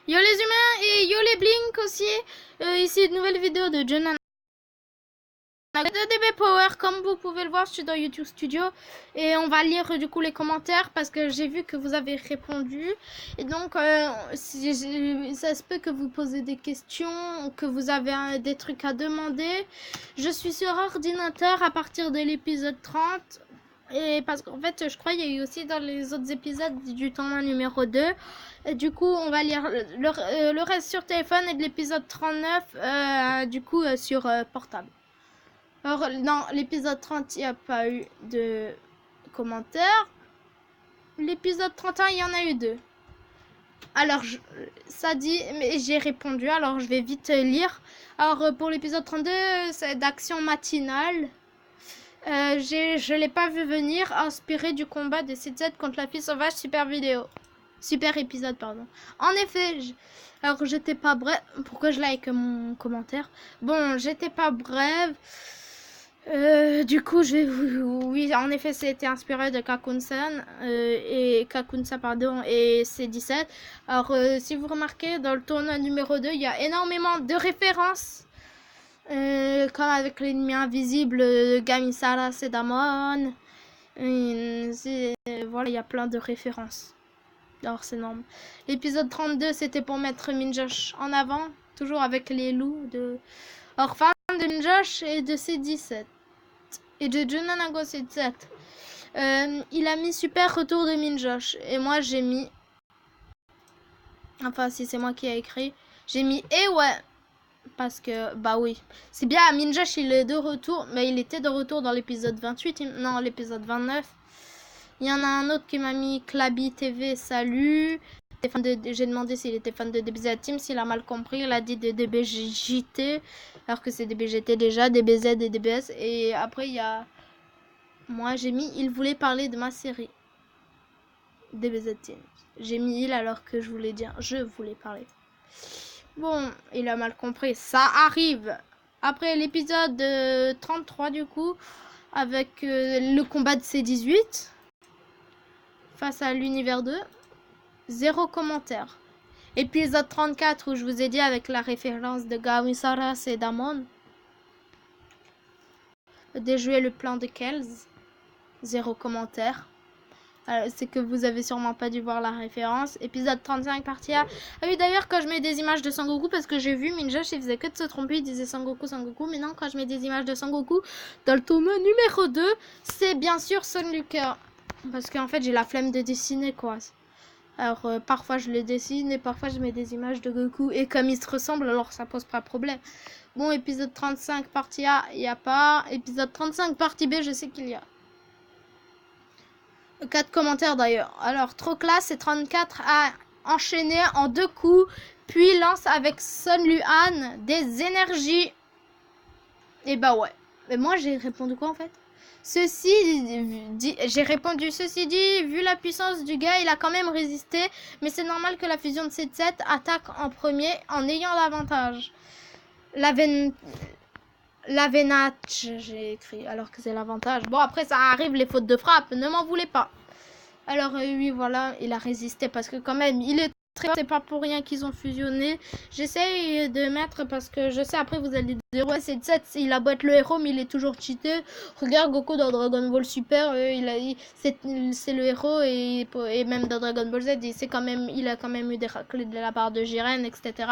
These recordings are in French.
Yo les humains et yo les blinks aussi. Ici une nouvelle vidéo de Jonan. De DB Power, comme vous pouvez le voir, je suis dans YouTube Studio et on va lire du coup les commentaires parce que j'ai vu que vous avez répondu et donc ça se peut que vous posez des questions, que vous avez des trucs à demander. Je suis sur ordinateur à partir de l'épisode 30 et parce qu'en fait je crois qu'il y a eu aussi dans les autres épisodes du tournoi numéro 2. Et du coup on va lire le reste sur téléphone et de l'épisode 39 du coup sur portable. Alors, dans l'épisode 30, il n'y a pas eu de commentaires. L'épisode 31, il y en a eu 2. Alors, ça dit, mais j'ai répondu, alors je vais vite lire. Alors, pour l'épisode 32, c'est d'action matinale. Je l'ai pas vu venir, inspiré du combat de CZ contre la fille sauvage, super épisode, pardon. En effet, alors j'étais pas brève. Pourquoi je like mon commentaire? Bon, j'étais pas brève. Du coup, oui, en effet, c'était inspiré de Kakun-san et Kakunsa, pardon, et C17. Alors, si vous remarquez, dans le tournoi numéro 2, il y a énormément de références, comme avec l'ennemi invisible, Gamisara Sedamon. Voilà, il y a plein de références. Alors, c'est normal. L'épisode 32, c'était pour mettre Minjosh en avant, toujours avec les loups de... Alors, fan de Minjosh et de C17. Et de Junanago 77. Il a mis super retour de Minjosh. Et moi j'ai mis... Enfin si c'est moi qui ai écrit. J'ai mis et ouais. Parce que bah oui. C'est bien Minjosh il est de retour. Mais il était de retour dans l'épisode 28. Non l'épisode 29. Il y en a un autre qui m'a mis Klabi TV salut. J'ai demandé s'il était fan de DBZ Team. S'il a mal compris il a dit de DBJT. Alors que c'est DBGT déjà. DBZ et DBS. Et après il y a... Moi, j'ai mis il voulait parler de ma série. DBZ Team. J'ai mis il alors que je voulais dire je voulais parler. Bon, il a mal compris. Ça arrive. Après l'épisode 33 du coup, avec le combat de C18 face à l'univers 2. 0 commentaire. Épisode 34 où je vous ai dit avec la référence de Gamisara et Damon. Déjouer le plan de Kells. 0 commentaire. C'est que vous avez sûrement pas dû voir la référence. Épisode 35 partie A. Ah oui d'ailleurs quand je mets des images de Sangoku, parce que j'ai vu Minjosh il faisait que de se tromper, il disait Sangoku, mais non quand je mets des images de Sangoku dans le tournoi numéro 2, c'est bien sûr Son Luca. Parce qu'en fait j'ai la flemme de dessiner quoi. Alors parfois je le dessine et parfois je mets des images de Goku et comme ils se ressemblent alors ça pose pas de problème. Bon épisode 35 partie A il n'y a pas. Épisode 35 partie B je sais qu'il y a. 4 commentaires d'ailleurs. Alors, trop classe et 34 a enchaîné en 2 coups, puis lance avec Sun Luan des énergies. Et bah ouais. Mais moi j'ai répondu quoi en fait? J'ai répondu ceci dit, vu la puissance du gars, il a quand même résisté, mais c'est normal que la fusion de C7 attaque en premier en ayant l'avantage. L'avenatch, j'ai écrit, alors que c'est l'avantage. Bon, après, ça arrive, les fautes de frappe, ne m'en voulez pas. Alors, oui, voilà, il a résisté parce que quand même, il est très... C'est pas pour rien qu'ils ont fusionné. J'essaye de mettre, parce que je sais, après, vous allez dire, ouais, c'est 7, il a beau être le héros, mais il est toujours cheaté. Regarde, Goku dans Dragon Ball Super, c'est le héros, et même dans Dragon Ball Z, il a quand même eu des raclés de la part de Jiren, etc.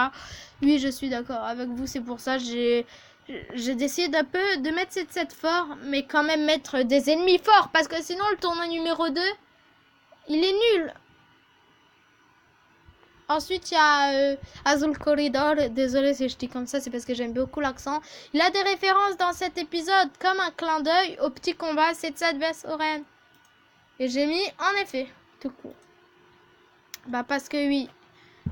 Oui, je suis d'accord avec vous, c'est pour ça que je décide un peu de mettre cette 7 fort, mais quand même mettre des ennemis forts, parce que sinon le tournoi numéro 2, il est nul. Ensuite, il y a Azul Corridor. Désolé si je dis comme ça, c'est parce que j'aime beaucoup l'accent. Il a des références dans cet épisode, comme un clin d'œil au petit combat 7 vs Oren. Et j'ai mis, en effet, tout court. Bah parce que oui,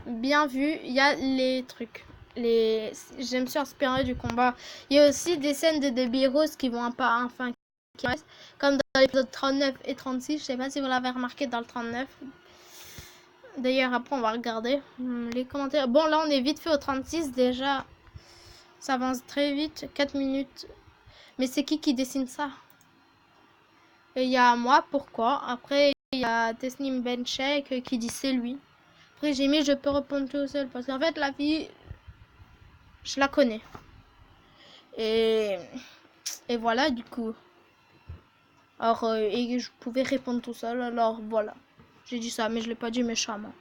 bien vu, il y a les trucs. Je me suis inspirée du combat. Il y a aussi des scènes de Baby Heroes qui vont enfin qui restent, comme dans l'épisode 39 et 36. Je sais pas si vous l'avez remarqué dans le 39. D'ailleurs, après, on va regarder les commentaires. Bon, là, on est vite fait au 36 déjà. Ça avance très vite. 4 minutes. Mais c'est qui dessine ça? Il y a moi, pourquoi? Après, il y a Tesnim Benchek qui dit c'est lui. Après, j'ai mis je peux répondre tout seul parce qu'en fait, la fille, je la connais. Et voilà, du coup. Alors, et je pouvais répondre tout seul, alors voilà. J'ai dit ça, mais je l'ai pas dit méchamment.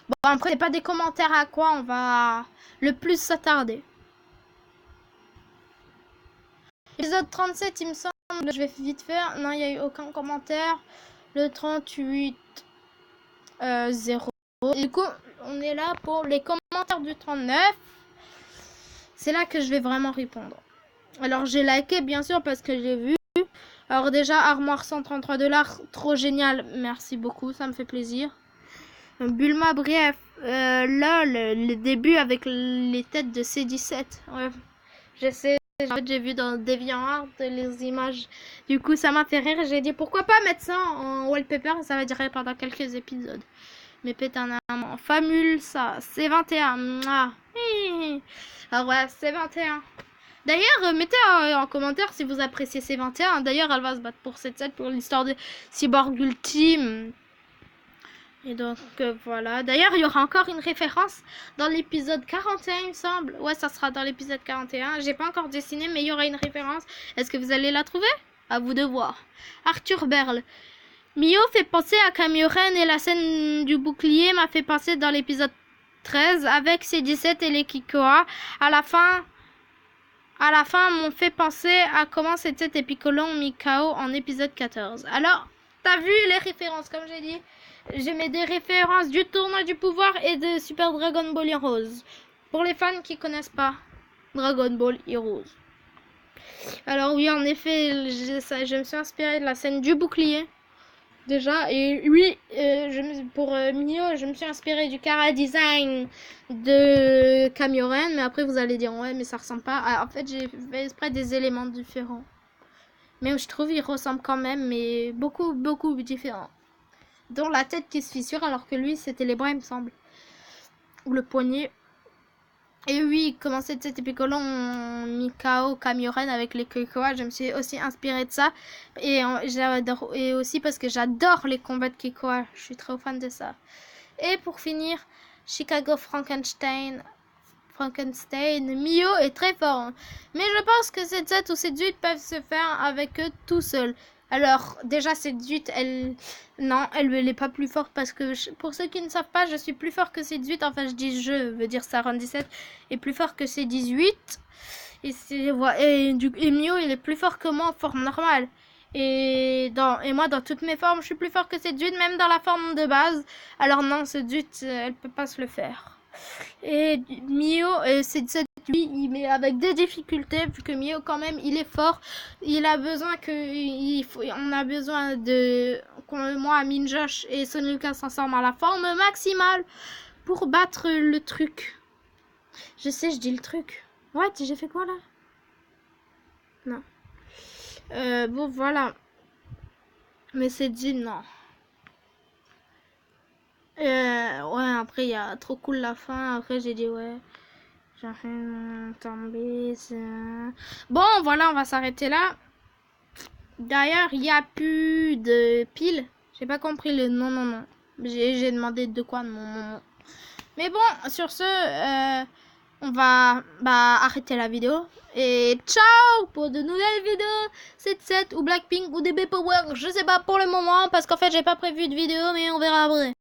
Bon, après, c'est pas des commentaires à quoi on va le plus s'attarder. Épisode 37, il me semble, je vais vite faire. Non, il n'y a eu aucun commentaire. Le 38, 0. Et du coup, on est là pour les commentaires du 39. C'est là que je vais vraiment répondre. Alors, j'ai liké, bien sûr, parce que j'ai vu. Alors déjà, armoire $133, trop génial. Merci beaucoup, ça me fait plaisir. Bulma, bref. Là, le début avec les têtes de C17. Ouais, je sais. En fait, j'ai vu dans DeviantArt les images. Du coup, ça m'a fait rire. J'ai dit pourquoi pas mettre ça en wallpaper. Ça va durer pendant quelques épisodes. Mais pète un amant. Famule, ça. C21. Ah. Alors ouais, C21. D'ailleurs, mettez en commentaire si vous appréciez C21. D'ailleurs, elle va se battre pour cette set pour l'histoire de Cyborg Ultime. Et donc, voilà. D'ailleurs, il y aura encore une référence dans l'épisode 41, il me semble. Ouais, ça sera dans l'épisode 41. J'ai pas encore dessiné, mais il y aura une référence. Est-ce que vous allez la trouver? À vous de voir. Arthur Berle. Mio fait penser à Kamuren et la scène du bouclier m'a fait penser dans l'épisode 13 avec C17 et les Kikoa. À la fin, m'ont fait penser à comment c'était Piccolo Mikao en épisode 14. Alors, t'as vu les références, comme j'ai dit. Je mets des références du tournoi du pouvoir et de Super Dragon Ball Heroes. Pour les fans qui connaissent pas Dragon Ball Heroes. Alors oui, en effet, je me suis inspirée de la scène du bouclier. Déjà, et oui, pour Mio, je me suis inspirée du Kara Design de Kamuren. Mais après, vous allez dire, ouais, mais ça ressemble pas. Alors, en fait, j'ai fait exprès des éléments différents. Mais je trouve qu'ils ressemblent quand même, mais beaucoup, beaucoup différents. Dont la tête qui se fissure, alors que lui, c'était les bras, il me semble. Ou le poignet. Et oui, comment c'était Piccolo, Mikao, Kamuren avec les Kikoa, je me suis aussi inspirée de ça. Et aussi parce que j'adore les combats de Kikoa, je suis trop fan de ça. Et pour finir, Chicago Frankenstein, Mio est très fort. Mais je pense que cette set ou cette 8 peuvent se faire avec eux tout seuls. Alors, déjà, cette 8, elle est pas plus forte parce que, pour ceux qui ne savent pas, je suis plus fort que cette 8. Enfin, je dis je veux dire Saran 17 est plus fort que ces 18. Et Mio, il est plus fort que moi en forme normale. Et moi, dans toutes mes formes, je suis plus fort que cette 8, même dans la forme de base. Alors non, cette 8, elle peut pas se le faire. Et Mio, c'est lui, il met avec des difficultés, vu que Mio quand même, il est fort. On a besoin de moi, Minjosh et Son Lucas ensemble à la forme maximale pour battre le truc. Je sais, je dis le truc. Ouais, j'ai fait quoi là? Non. Bon, voilà. Mais c'est dit non. Ouais, après, il y a trop cool la fin. Après, j'ai dit ouais. J'ai tombé. Bon, voilà, on va s'arrêter là. D'ailleurs, il n'y a plus de piles. J'ai pas compris le non. J'ai demandé de quoi non. Mais bon, sur ce, on va arrêter la vidéo. Et ciao pour de nouvelles vidéos. 7 ou Blackpink ou DB Power. Je sais pas pour le moment parce qu'en fait, j'ai pas prévu de vidéo, mais on verra après.